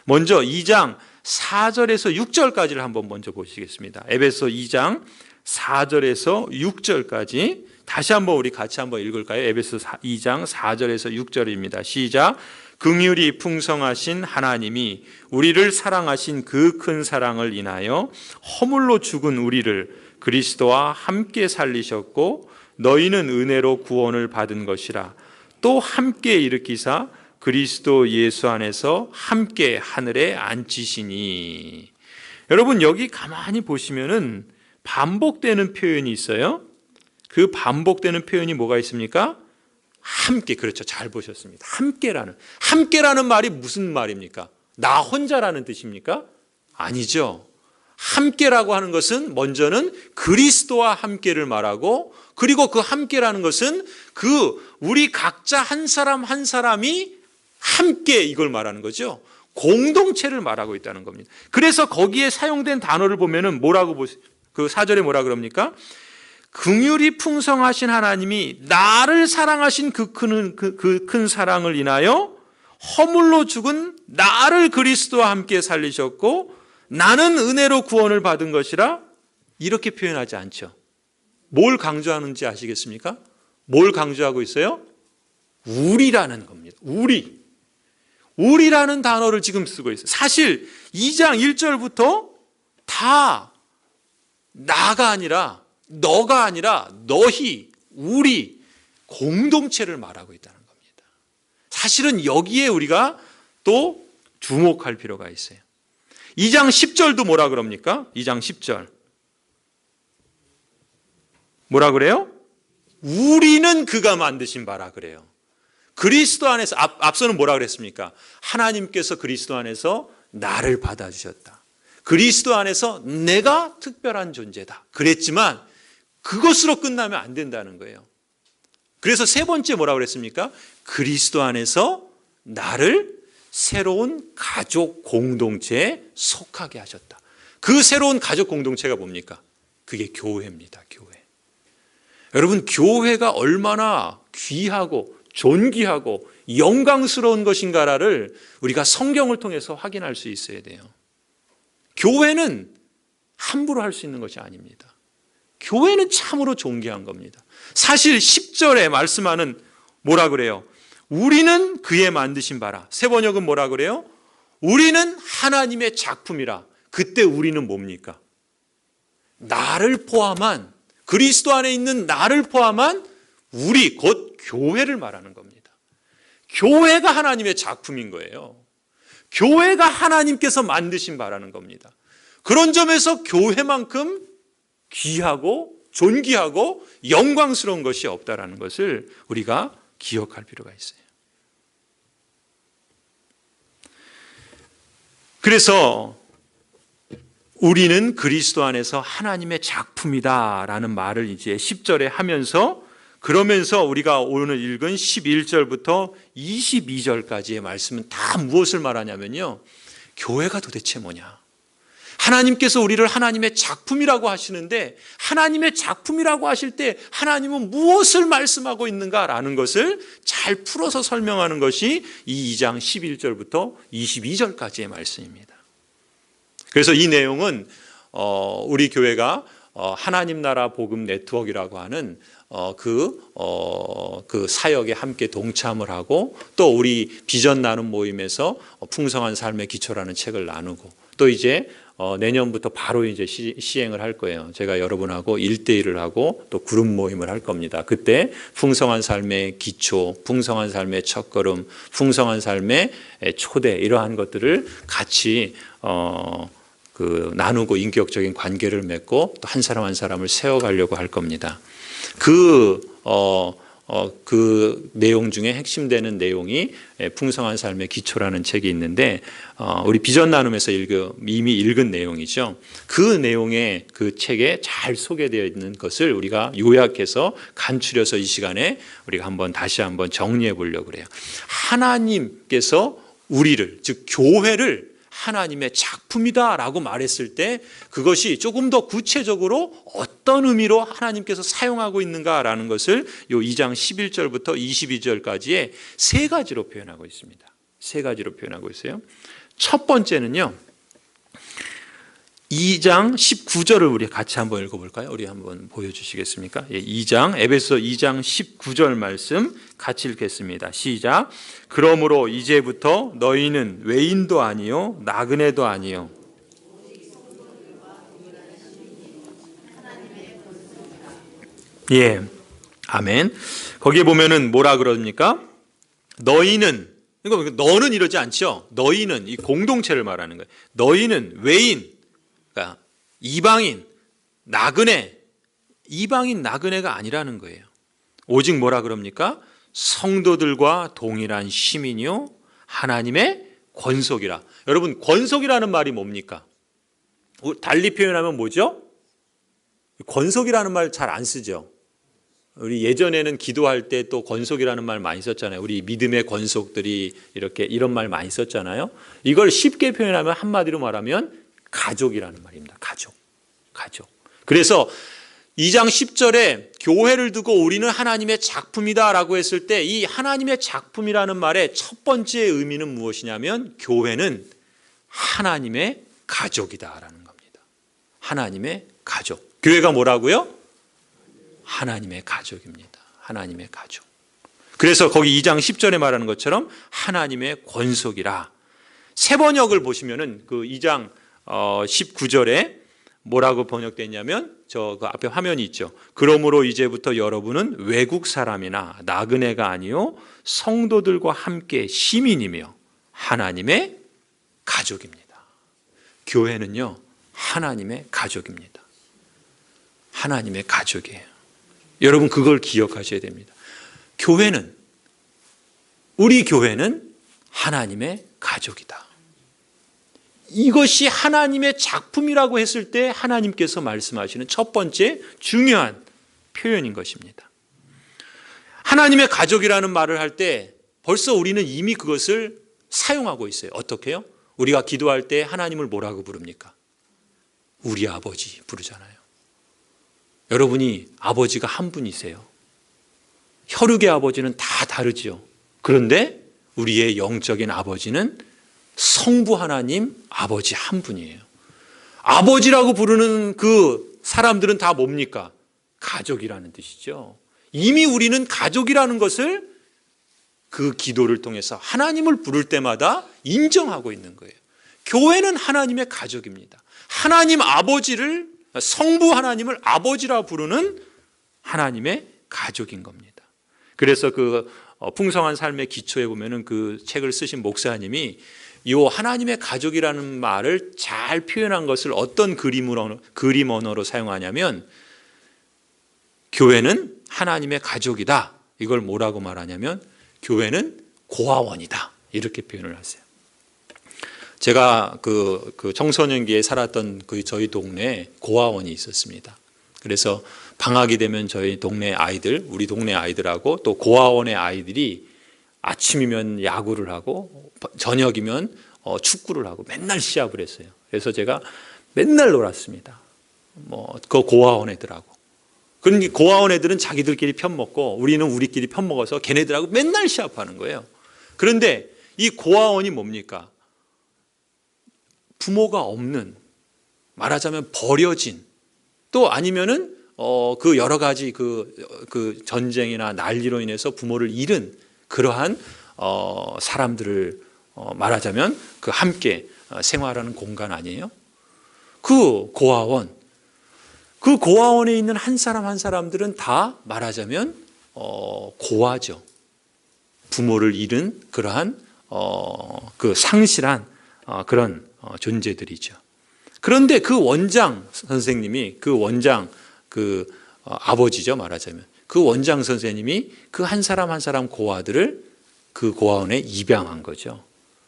먼저 2장 4절에서 6절까지를 한번 먼저 보시겠습니다. 에베소 2장 4절에서 6절까지 다시 한번 우리 같이 한번 읽을까요? 에베소 2장 4절에서 6절입니다. 시작. 긍휼이 풍성하신 하나님이 우리를 사랑하신 그 큰 사랑을 인하여 허물로 죽은 우리를 그리스도와 함께 살리셨고 너희는 은혜로 구원을 받은 것이라. 또 함께 일으키사 그리스도 예수 안에서 함께 하늘에 앉히시니. 여러분 여기 가만히 보시면은 반복되는 표현이 있어요. 그 반복되는 표현이 뭐가 있습니까? 함께. 그렇죠. 잘 보셨습니다. 함께라는 말이 무슨 말입니까? 나 혼자라는 뜻입니까? 아니죠. 함께라고 하는 것은 먼저는 그리스도와 함께를 말하고, 그리고 그 함께라는 것은 그 우리 각자 한 사람 한 사람이 함께 이걸 말하는 거죠. 공동체를 말하고 있다는 겁니다. 그래서 거기에 사용된 단어를 보면은 뭐라고 그 4절에 뭐라 그럽니까? 긍휼이 풍성하신 하나님이 나를 사랑하신 그 큰 사랑을 인하여 허물로 죽은 나를 그리스도와 함께 살리셨고 나는 은혜로 구원을 받은 것이라. 이렇게 표현하지 않죠. 뭘 강조하는지 아시겠습니까? 뭘 강조하고 있어요? 우리라는 겁니다. 우리라는 단어를 지금 쓰고 있어요. 사실 2장 1절부터 다 나가 아니라, 너가 아니라 너희, 우리, 공동체를 말하고 있다는 겁니다. 사실은 여기에 우리가 또 주목할 필요가 있어요. 2장 10절도 뭐라 그럽니까? 2장 10절 뭐라 그래요? 우리는 그가 만드신 바라 그래요. 그리스도 안에서, 앞서는 뭐라 그랬습니까? 하나님께서 그리스도 안에서 나를 받아주셨다. 그리스도 안에서 내가 특별한 존재다 그랬지만 그것으로 끝나면 안 된다는 거예요. 그래서 세 번째 뭐라 그랬습니까? 그리스도 안에서 나를 새로운 가족 공동체에 속하게 하셨다. 그 새로운 가족 공동체가 뭡니까? 그게 교회입니다. 교회. 여러분 교회가 얼마나 귀하고 존귀하고 영광스러운 것인가를 우리가 성경을 통해서 확인할 수 있어야 돼요. 교회는 함부로 할 수 있는 것이 아닙니다. 교회는 참으로 존귀한 겁니다. 사실 10절에 말씀하는 뭐라 그래요? 우리는 그의 만드신 바라. 새 번역은 뭐라 그래요? 우리는 하나님의 작품이라. 그때 우리는 뭡니까? 나를 포함한, 그리스도 안에 있는 나를 포함한 우리, 곧 교회를 말하는 겁니다. 교회가 하나님의 작품인 거예요. 교회가 하나님께서 만드신 바라는 겁니다. 그런 점에서 교회만큼 귀하고 존귀하고 영광스러운 것이 없다라는 것을 우리가 기억할 필요가 있어요. 그래서 우리는 그리스도 안에서 하나님의 작품이다라는 말을 이제 10절에 하면서, 그러면서 우리가 오늘 읽은 11절부터 22절까지의 말씀은 다 무엇을 말하냐면요, 교회가 도대체 뭐냐, 하나님께서 우리를 하나님의 작품이라고 하시는데 하나님의 작품이라고 하실 때 하나님은 무엇을 말씀하고 있는가라는 것을 잘 풀어서 설명하는 것이 이 2장 11절부터 22절까지의 말씀입니다. 그래서 이 내용은 우리 교회가 하나님 나라 복음 네트워크라고 하는 그 사역에 함께 동참을 하고, 또 우리 비전 나눔 모임에서 풍성한 삶의 기초라는 책을 나누고, 또 이제 내년부터 바로 이제 시행을 할 거예요. 제가 여러분하고 1대1을 하고 또 그룹 모임을 할 겁니다. 그때 풍성한 삶의 기초, 풍성한 삶의 첫걸음, 풍성한 삶의 초대, 이러한 것들을 같이 나누고 인격적인 관계를 맺고 또 한 사람 한 사람을 세워가려고 할 겁니다. 그 내용 중에 핵심되는 내용이 풍성한 삶의 기초라는 책이 있는데, 우리 비전 나눔에서 이미 읽은 내용이죠. 그 내용에, 그 책에 잘 소개되어 있는 것을 우리가 요약해서 간추려서 이 시간에 우리가 다시 한번 정리해 보려고 그래요. 하나님께서 우리를, 즉 교회를 하나님의 작품이다라고 말했을 때 그것이 조금 더 구체적으로 어떤 의미로 하나님께서 사용하고 있는가라는 것을 이 2장 11절부터 22절까지의 세 가지로 표현하고 있습니다. 세 가지로 표현하고 있어요. 첫 번째는요, 2장 19절을 우리 같이 한번 읽어볼까요? 우리 한번 보여주시겠습니까? 2장, 에베소 2장 19절 말씀 같이 읽겠습니다. 시작. 그러므로 이제부터 너희는 외인도 아니요 나그네도 아니요 아멘. 거기에 보면은 뭐라 그럽니까? 너희는, 이거 너는 이러지 않죠. 너희는 이 공동체를 말하는 거예요. 너희는 외인, 그러니까 이방인, 나그네, 이방인 나그네가 아니라는 거예요. 오직 뭐라 그럽니까? 성도들과 동일한 시민이요 하나님의 권속이라. 여러분, 권속이라는 말이 뭡니까? 달리 표현하면 뭐죠? 권속이라는 말 잘 안 쓰죠. 우리 예전에는 기도할 때 또 권속이라는 말 많이 썼잖아요. 우리 믿음의 권속들이 이렇게 이런 말 많이 썼잖아요. 이걸 쉽게 표현하면, 한마디로 말하면 가족이라는 말입니다. 가족. 그래서 2장 10절에 교회를 두고 우리는 하나님의 작품이다라고 했을 때 이 하나님의 작품이라는 말의 첫 번째 의미는 무엇이냐면, 교회는 하나님의 가족이다라는 겁니다. 하나님의 가족. 교회가 뭐라고요? 하나님의 가족입니다. 하나님의 가족. 그래서 거기 2장 10절에 말하는 것처럼 하나님의 권속이라. 세 번역을 보시면은 그 2장 19절에 뭐라고 번역됐냐면, 그 앞에 화면이 있죠. 그러므로 이제부터 여러분은 외국 사람이나 나그네가 아니요 성도들과 함께 시민이며 하나님의 가족입니다. 교회는요 하나님의 가족입니다. 하나님의 가족이에요. 여러분, 그걸 기억하셔야 됩니다. 우리 교회는 하나님의 가족이다. 이것이 하나님의 작품이라고 했을 때 하나님께서 말씀하시는 첫 번째 중요한 표현인 것입니다. 하나님의 가족이라는 말을 할 때 벌써 우리는 이미 그것을 사용하고 있어요. 어떻게요? 우리가 기도할 때 하나님을 뭐라고 부릅니까? 우리 아버지 부르잖아요. 여러분이 아버지가 한 분이세요. 혈육의 아버지는 다 다르지요. 그런데 우리의 영적인 아버지는 성부 하나님 아버지 한 분이에요. 아버지라고 부르는 그 사람들은 다 뭡니까? 가족이라는 뜻이죠. 이미 우리는 가족이라는 것을 그 기도를 통해서 하나님을 부를 때마다 인정하고 있는 거예요. 교회는 하나님의 가족입니다. 하나님 아버지를, 성부 하나님을 아버지라 부르는 하나님의 가족인 겁니다. 그래서 그 풍성한 삶의 기초에 보면은 그 책을 쓰신 목사님이 이 하나님의 가족이라는 말을 잘 표현한 것을 어떤 그림 언어로 사용하냐면, 교회는 하나님의 가족이다. 이걸 뭐라고 말하냐면 교회는 고아원이다. 이렇게 표현을 하세요. 제가 그 청소년기에 살았던 그 저희 동네에 고아원이 있었습니다. 그래서 방학이 되면 저희 동네 아이들, 우리 동네 아이들하고 또 고아원의 아이들이 아침이면 야구를 하고 저녁이면 축구를 하고 맨날 시합을 했어요. 그래서 제가 맨날 놀았습니다. 그 고아원 애들하고. 그런데 고아원 애들은 자기들끼리 편먹고 우리는 우리끼리 편먹어서 걔네들하고 맨날 시합하는 거예요. 그런데 이 고아원이 뭡니까? 부모가 없는, 말하자면 버려진, 또 아니면은 그 여러 가지 그 전쟁이나 난리로 인해서 부모를 잃은 그러한 사람들을 말하자면 그 함께 생활하는 공간 아니에요? 그 고아원, 그 고아원에 있는 한 사람 한 사람들은 다 말하자면 고아죠. 부모를 잃은 그러한 그 상실한 그런 존재들이죠. 그런데 그 원장 선생님이 그 원장 그 아버지죠, 말하자면 그 원장 선생님이 그 한 사람 한 사람 고아들을 그 고아원에 입양한 거죠.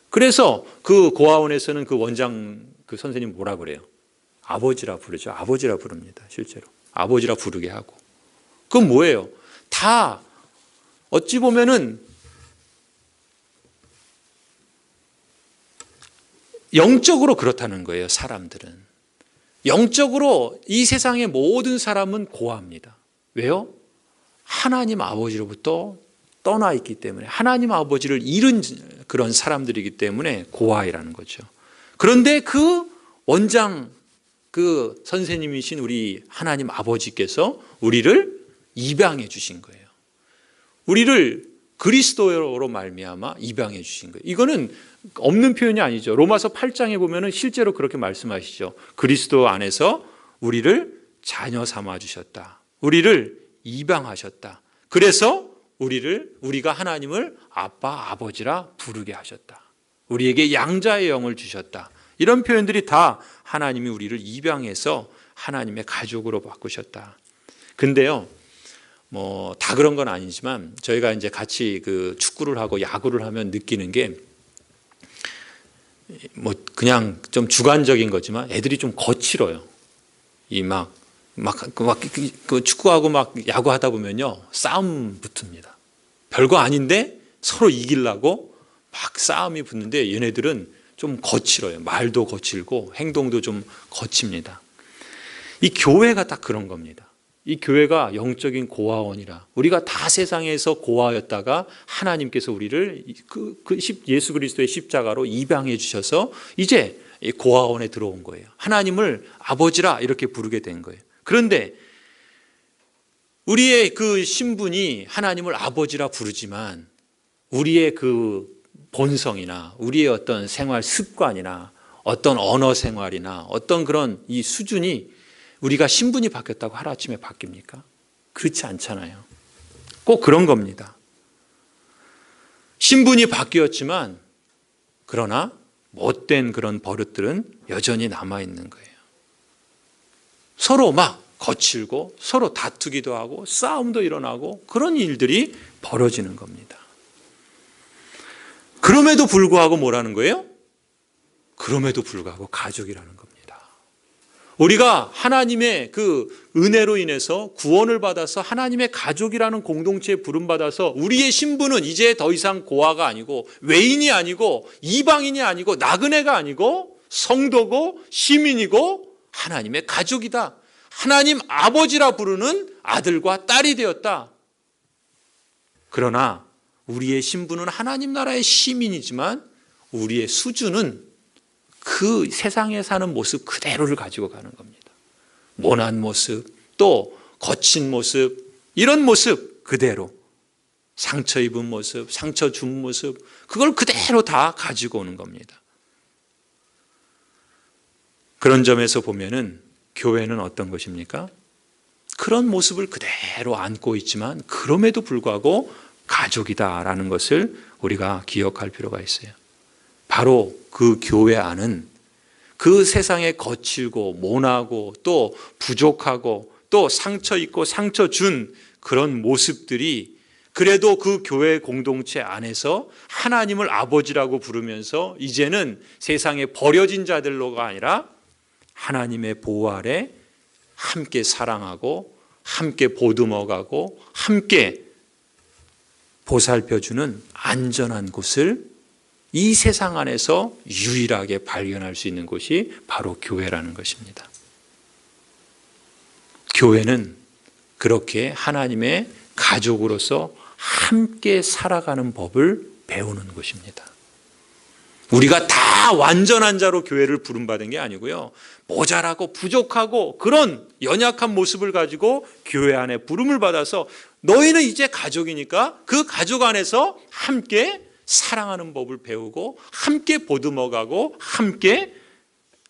그래서 그 고아원에서는 그 원장 그 선생님 뭐라 그래요? 아버지라 부르죠. 아버지라 부릅니다. 실제로 아버지라 부르게 하고. 그건 뭐예요? 다 어찌 보면은 영적으로 그렇다는 거예요. 사람들은 영적으로 이 세상의 모든 사람은 고아입니다. 왜요? 하나님 아버지로부터 떠나 있기 때문에, 하나님 아버지를 잃은 그런 사람들이기 때문에 고아이라는 거죠. 그런데 그 원장 그 선생님이신 우리 하나님 아버지께서 우리를 입양해 주신 거예요. 우리를 그리스도로 말미암아 입양해 주신 거예요. 이거는 없는 표현이 아니죠. 로마서 8장에 보면은 실제로 그렇게 말씀하시죠. 그리스도 안에서 우리를 자녀 삼아 주셨다. 우리를 입양하셨다. 그래서 우리가 하나님을 아빠, 아버지라 부르게 하셨다. 우리에게 양자의 영을 주셨다. 이런 표현들이 다 하나님이 우리를 입양해서 하나님의 가족으로 바꾸셨다. 근데요, 다 그런 건 아니지만 저희가 이제 같이 그 축구를 하고 야구를 하면 느끼는 게 그냥 좀 주관적인 거지만 애들이 좀 거칠어요. 그 축구하고 막 야구하다 보면요, 싸움 붙습니다. 별거 아닌데 서로 이기려고 막 싸움이 붙는데 얘네들은 좀 거칠어요. 말도 거칠고 행동도 좀 거칩니다. 이 교회가 딱 그런 겁니다. 이 교회가 영적인 고아원이라, 우리가 다 세상에서 고아였다가 하나님께서 우리를 예수 그리스도의 십자가로 입양해 주셔서 이제 고아원에 들어온 거예요. 하나님을 아버지라 이렇게 부르게 된 거예요. 그런데 우리의 그 신분이 하나님을 아버지라 부르지만 우리의 그 본성이나 우리의 어떤 생활 습관이나 어떤 언어 생활이나 어떤 그런 이 수준이, 우리가 신분이 바뀌었다고 하루아침에 바뀝니까? 그렇지 않잖아요. 꼭 그런 겁니다. 신분이 바뀌었지만 그러나 못된 그런 버릇들은 여전히 남아있는 거예요. 서로 막 거칠고 서로 다투기도 하고 싸움도 일어나고 그런 일들이 벌어지는 겁니다. 그럼에도 불구하고 뭐라는 거예요? 그럼에도 불구하고 가족이라는 겁니다. 우리가 하나님의 그 은혜로 인해서 구원을 받아서 하나님의 가족이라는 공동체에 부름받아서 우리의 신분은 이제 더 이상 고아가 아니고 외인이 아니고 이방인이 아니고 나그네가 아니고 성도고 시민이고 하나님의 가족이다. 하나님 아버지라 부르는 아들과 딸이 되었다. 그러나 우리의 신분은 하나님 나라의 시민이지만 우리의 수준은 그 세상에 사는 모습 그대로를 가지고 가는 겁니다. 모난 모습, 또 거친 모습, 이런 모습 그대로, 상처 입은 모습, 상처 준 모습, 그걸 그대로 다 가지고 오는 겁니다. 그런 점에서 보면은 교회는 어떤 것입니까? 그런 모습을 그대로 안고 있지만 그럼에도 불구하고 가족이다라는 것을 우리가 기억할 필요가 있어요. 바로 그 교회 안은 그 세상에 거칠고 모나고 또 부족하고 또 상처 입고 상처 준 그런 모습들이 그래도 그 교회 공동체 안에서 하나님을 아버지라고 부르면서 이제는 세상에 버려진 자들로가 아니라 하나님의 보호 아래 함께 사랑하고 함께 보듬어가고 함께 보살펴주는 안전한 곳을 이 세상 안에서 유일하게 발견할 수 있는 곳이 바로 교회라는 것입니다. 교회는 그렇게 하나님의 가족으로서 함께 살아가는 법을 배우는 곳입니다. 우리가 다 완전한 자로 교회를 부름받은 게 아니고요, 모자라고 부족하고 그런 연약한 모습을 가지고 교회 안에 부름을 받아서 너희는 이제 가족이니까 그 가족 안에서 함께 사랑하는 법을 배우고 함께 보듬어가고 함께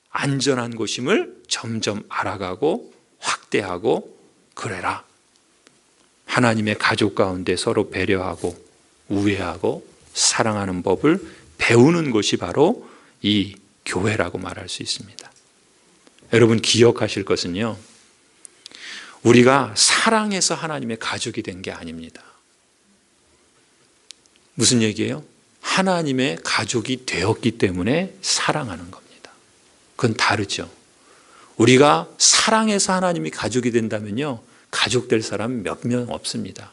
안전한 곳임을 점점 알아가고 확대하고 그래라. 하나님의 가족 가운데 서로 배려하고 우애하고 사랑하는 법을 배우는 곳이 바로 이 교회라고 말할 수 있습니다. 여러분 기억하실 것은요, 우리가 사랑해서 하나님의 가족이 된 게 아닙니다. 무슨 얘기예요? 하나님의 가족이 되었기 때문에 사랑하는 겁니다. 그건 다르죠. 우리가 사랑해서 하나님이 가족이 된다면요, 가족 될 사람 몇 명 없습니다.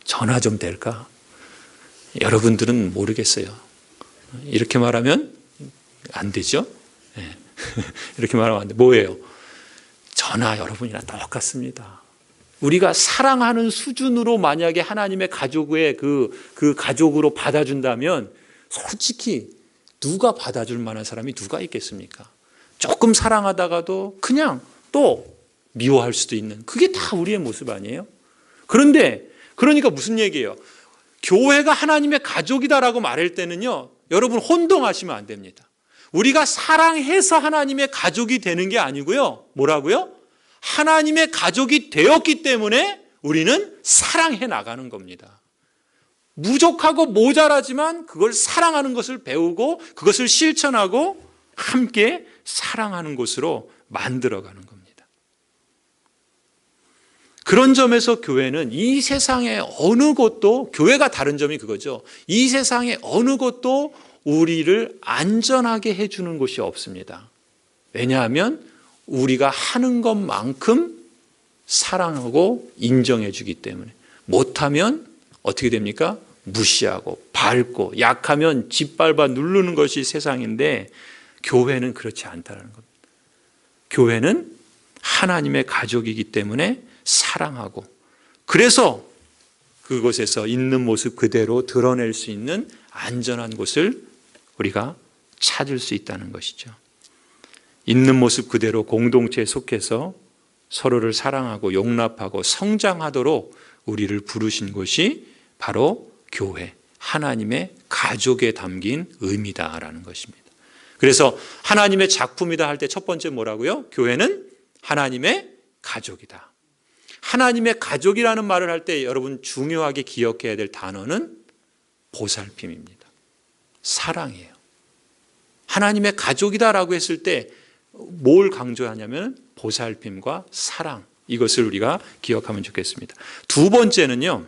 전화 좀 될까? 여러분들은 모르겠어요. 이렇게 말하면 안 되죠? 네. 이렇게 말하면 안 돼. 뭐예요? 저나 여러분이나 똑같습니다. 우리가 사랑하는 수준으로 만약에 하나님의 가족의 그 가족으로 받아준다면 솔직히 누가 받아줄 만한 사람이 누가 있겠습니까? 조금 사랑하다가도 그냥 또 미워할 수도 있는, 그게 다 우리의 모습 아니에요? 그런데 그러니까 무슨 얘기예요? 교회가 하나님의 가족이다라고 말할 때는요, 여러분 혼동하시면 안 됩니다. 우리가 사랑해서 하나님의 가족이 되는 게 아니고요, 뭐라고요? 하나님의 가족이 되었기 때문에 우리는 사랑해 나가는 겁니다. 부족하고 모자라지만 그걸 사랑하는 것을 배우고 그것을 실천하고 함께 사랑하는 곳으로 만들어가는 겁니다. 그런 점에서 교회는 이 세상의 어느 곳도, 교회가 다른 점이 그거죠. 이 세상의 어느 곳도 우리를 안전하게 해주는 곳이 없습니다. 왜냐하면 우리가 하는 것만큼 사랑하고 인정해 주기 때문에, 못하면 어떻게 됩니까? 무시하고 밟고, 약하면 짓밟아 누르는 것이 세상인데 교회는 그렇지 않다는 겁니다. 교회는 하나님의 가족이기 때문에 사랑하고, 그래서 그곳에서 있는 모습 그대로 드러낼 수 있는 안전한 곳을 우리가 찾을 수 있다는 것이죠. 있는 모습 그대로 공동체에 속해서 서로를 사랑하고 용납하고 성장하도록 우리를 부르신 곳이 바로 교회, 하나님의 가족에 담긴 의미다라는 것입니다. 그래서 하나님의 작품이다 할 때 첫 번째 뭐라고요? 교회는 하나님의 가족이다. 하나님의 가족이라는 말을 할 때 여러분 중요하게 기억해야 될 단어는 보살핌입니다. 사랑이에요. 하나님의 가족이다라고 했을 때 뭘 강조하냐면 보살핌과 사랑, 이것을 우리가 기억하면 좋겠습니다. 두 번째는요,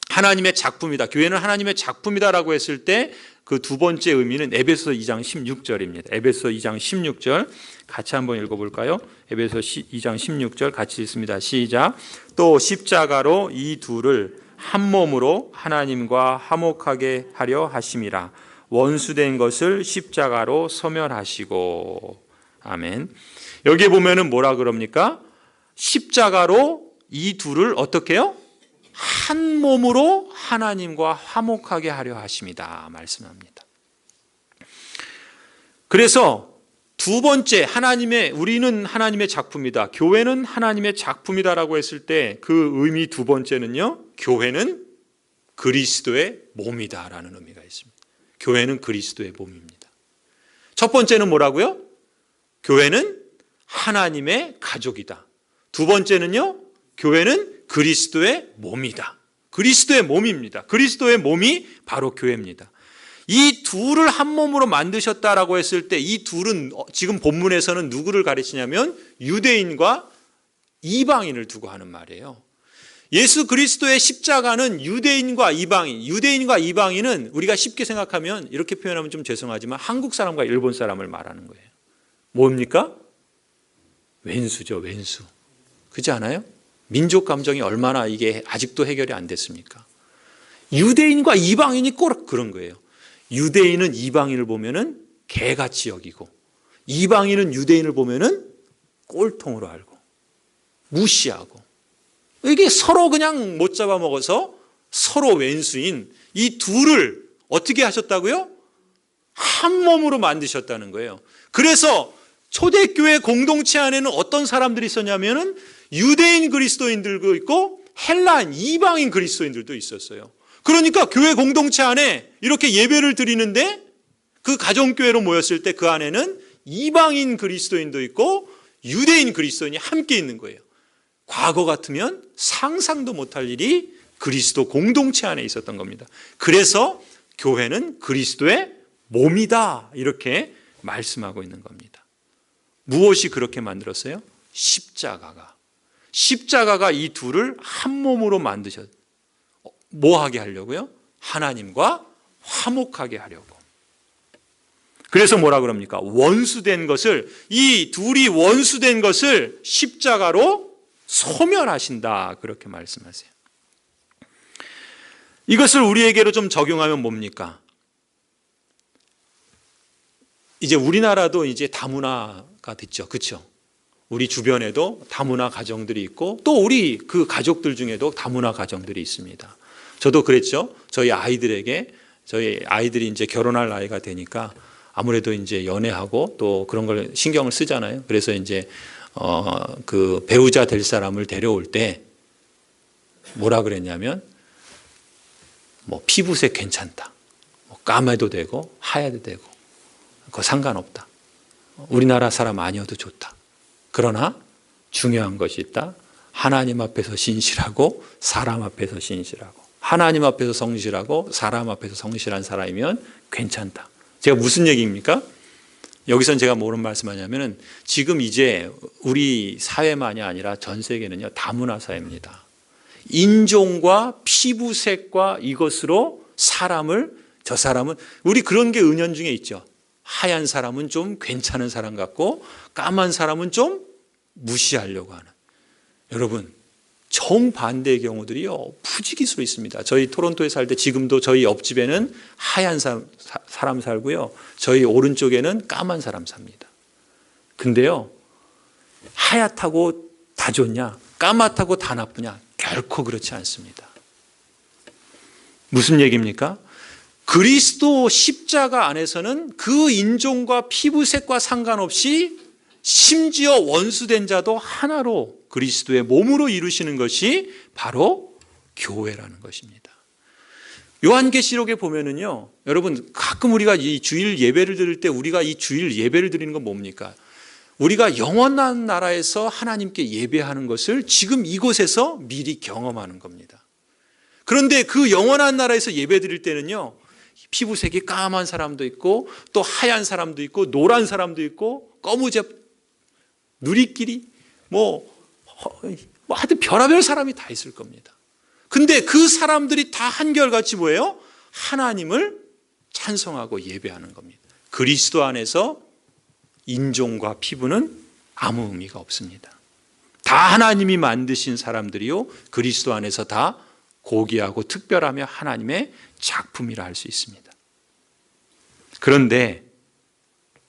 하나님의 작품이다. 교회는 하나님의 작품이다라고 했을 때 그 두 번째 의미는 에베소 2장 16절입니다. 에베소 2장 16절 같이 한번 읽어볼까요? 에베소 2장 16절 같이 읽습니다. 시작. 또 십자가로 이 둘을 한 몸으로 하나님과 화목하게 하려 하심이라. 원수된 것을 십자가로 소멸하시고. 아멘. 여기에 보면은 뭐라 그럽니까? 십자가로 이 둘을 어떻게 해요? 한 몸으로 하나님과 화목하게 하려 하심이다 말씀합니다. 그래서 두 번째, 우리는 하나님의 작품이다, 교회는 하나님의 작품이다라고 했을 때 그 의미 두 번째는요, 교회는 그리스도의 몸이다라는 의미가 있습니다. 교회는 그리스도의 몸입니다. 첫 번째는 뭐라고요? 교회는 하나님의 가족이다. 두 번째는요, 교회는 그리스도의 몸이다. 그리스도의 몸입니다. 그리스도의 몸이 바로 교회입니다. 이 둘을 한 몸으로 만드셨다라고 했을 때 이 둘은 지금 본문에서는 누구를 가르치냐면 유대인과 이방인을 두고 하는 말이에요. 예수 그리스도의 십자가는 유대인과 이방인은 우리가 쉽게 생각하면 이렇게 표현하면 좀 죄송하지만 한국 사람과 일본 사람을 말하는 거예요. 뭡니까? 왼수죠, 왼수. 그렇지 않아요? 민족 감정이 얼마나 이게 아직도 해결이 안 됐습니까? 유대인과 이방인이 꼭 그런 거예요. 유대인은 이방인을 보면은 개같이 여기고, 이방인은 유대인을 보면은 꼴통으로 알고, 무시하고, 이게 서로 그냥 못 잡아먹어서 서로 왼수인 이 둘을 어떻게 하셨다고요? 한 몸으로 만드셨다는 거예요. 그래서 초대교회 공동체 안에는 어떤 사람들이 있었냐면은 유대인 그리스도인들도 있고 헬라인 이방인 그리스도인들도 있었어요. 그러니까 교회 공동체 안에 이렇게 예배를 드리는데 그 가정교회로 모였을 때 그 안에는 이방인 그리스도인도 있고 유대인 그리스도인이 함께 있는 거예요. 과거 같으면 상상도 못할 일이 그리스도 공동체 안에 있었던 겁니다. 그래서 교회는 그리스도의 몸이다 이렇게 말씀하고 있는 겁니다. 무엇이 그렇게 만들었어요? 십자가가 이 둘을 한 몸으로 만드셨어요. 뭐 하게 하려고요? 하나님과 화목하게 하려고. 그래서 뭐라 그럽니까? 원수된 것을, 이 둘이 원수된 것을 십자가로 소멸하신다 그렇게 말씀하세요. 이것을 우리에게로 좀 적용하면 뭡니까? 이제 우리나라도 이제 다문화가 됐죠. 그렇죠? 우리 주변에도 다문화 가정들이 있고 또 우리 그 가족들 중에도 다문화 가정들이 있습니다. 저도 그랬죠. 저희 아이들이 이제 결혼할 나이가 되니까 아무래도 이제 연애하고 또 그런 걸 신경을 쓰잖아요. 그래서 이제 그 배우자 될 사람을 데려올 때 뭐라 그랬냐면 뭐 피부색 괜찮다. 뭐 까매도 되고 하얘도 되고 그거 상관없다. 우리나라 사람 아니어도 좋다. 그러나 중요한 것이 있다. 하나님 앞에서 신실하고 사람 앞에서 신실하고 하나님 앞에서 성실하고 사람 앞에서 성실한 사람이면 괜찮다. 제가 무슨 얘기입니까? 여기선 제가 뭐를 말씀하냐면 지금 이제 우리 사회만이 아니라 전 세계는요 다문화 사회입니다. 인종과 피부색과 이것으로 저 사람은 우리 그런 게 은연중에 있죠. 하얀 사람은 좀 괜찮은 사람 같고 까만 사람은 좀 무시하려고 하는. 여러분 정반대의 경우들이요 부지기수로 있습니다. 저희 토론토에 살 때 지금도 저희 옆집에는 하얀 사람 살고요 저희 오른쪽에는 까만 사람 삽니다. 근데요 하얗다고 다 좋냐 까맣다고 다 나쁘냐 결코 그렇지 않습니다. 무슨 얘기입니까? 그리스도 십자가 안에서는 그 인종과 피부색과 상관없이 심지어 원수된 자도 하나로 그리스도의 몸으로 이루시는 것이 바로 교회라는 것입니다. 요한계시록에 보면은요, 여러분 가끔 우리가 이 주일 예배를 드릴 때 우리가 이 주일 예배를 드리는 건 뭡니까? 우리가 영원한 나라에서 하나님께 예배하는 것을 지금 이곳에서 미리 경험하는 겁니다. 그런데 그 영원한 나라에서 예배 드릴 때는요, 피부색이 까만 사람도 있고 또 하얀 사람도 있고 노란 사람도 있고 거무잡 누리끼리 하여튼 별의별 사람이 다 있을 겁니다. 근데 그 사람들이 다 한결같이 뭐예요? 하나님을 찬송하고 예배하는 겁니다. 그리스도 안에서 인종과 피부는 아무 의미가 없습니다. 다 하나님이 만드신 사람들이요 그리스도 안에서 다 고귀하고 특별하며 하나님의 작품이라 할 수 있습니다. 그런데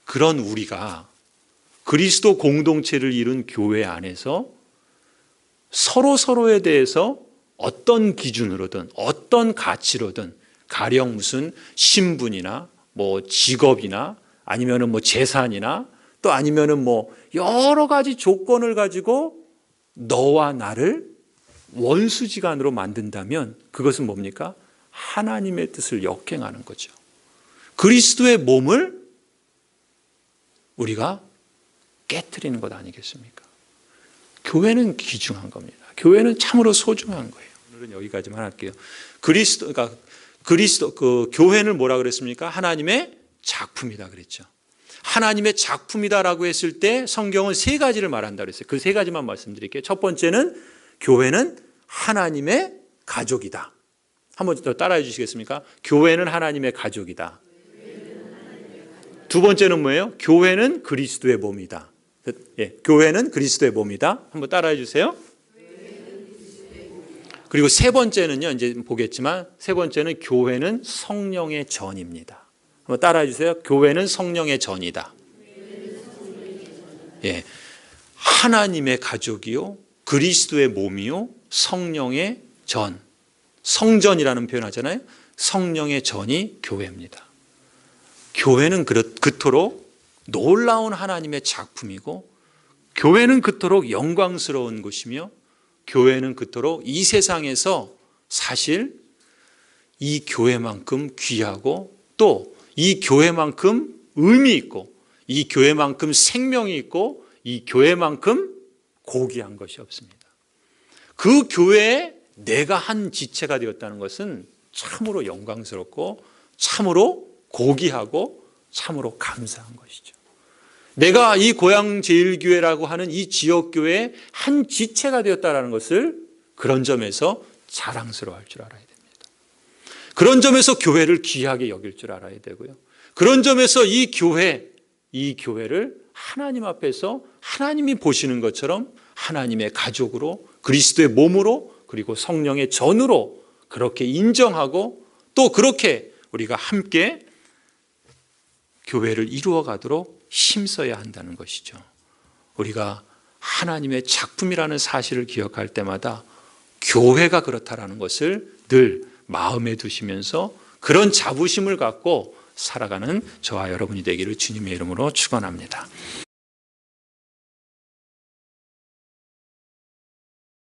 그런 우리가 그리스도 공동체를 이룬 교회 안에서 서로에 대해서 어떤 기준으로든 어떤 가치로든 가령 무슨 신분이나 직업이나 아니면은 재산이나 또 아니면은 여러 가지 조건을 가지고 너와 나를 원수지간으로 만든다면 그것은 뭡니까? 하나님의 뜻을 역행하는 거죠. 그리스도의 몸을 우리가 깨트리는 것 아니겠습니까? 교회는 귀중한 겁니다. 교회는 참으로 소중한 거예요. 오늘은 여기까지만 할게요. 교회는 뭐라 그랬습니까? 하나님의 작품이다 그랬죠. 하나님의 작품이다라고 했을 때 성경은 세 가지를 말한다고 그랬어요. 그 세 가지만 말씀드릴게요. 첫 번째는 교회는 하나님의 가족이다. 한번 더 따라해 주시겠습니까? 교회는 하나님의 가족이다. 두 번째는 뭐예요? 교회는 그리스도의 몸이다. 예, 교회는 그리스도의 몸이다. 한번 따라해 주세요. 그리고 세 번째는요, 이제 보겠지만 세 번째는 교회는 성령의 전입니다. 한번 따라해 주세요. 교회는 성령의 전이다. 예, 하나님의 가족이요, 그리스도의 몸이요, 성령의 전. 성전이라는 표현 하잖아요. 성령의 전이 교회입니다. 교회는 그토록 놀라운 하나님의 작품이고, 교회는 그토록 영광스러운 곳이며, 교회는 그토록 이 세상에서 사실 이 교회만큼 귀하고 또 이 교회만큼 의미 있고 이 교회만큼 생명이 있고 이 교회만큼 고귀한 것이 없습니다. 그 교회에 내가 한 지체가 되었다는 것은 참으로 영광스럽고 참으로 고귀하고 참으로 감사한 것이죠. 내가 이 고양제일교회라고 하는 이 지역교회의 한 지체가 되었다는 것을 그런 점에서 자랑스러워할 줄 알아야 됩니다. 그런 점에서 교회를 귀하게 여길 줄 알아야 되고요. 그런 점에서 이 교회를 하나님 앞에서 하나님이 보시는 것처럼 하나님의 가족으로, 그리스도의 몸으로, 그리고 성령의 전으로 그렇게 인정하고 또 그렇게 우리가 함께 교회를 이루어 가도록 힘써야 한다는 것이죠. 우리가 하나님의 작품이라는 사실을 기억할 때마다 교회가 그렇다라는 것을 늘 마음에 두시면서 그런 자부심을 갖고 살아가는 저와 여러분이 되기를 주님의 이름으로 축원합니다.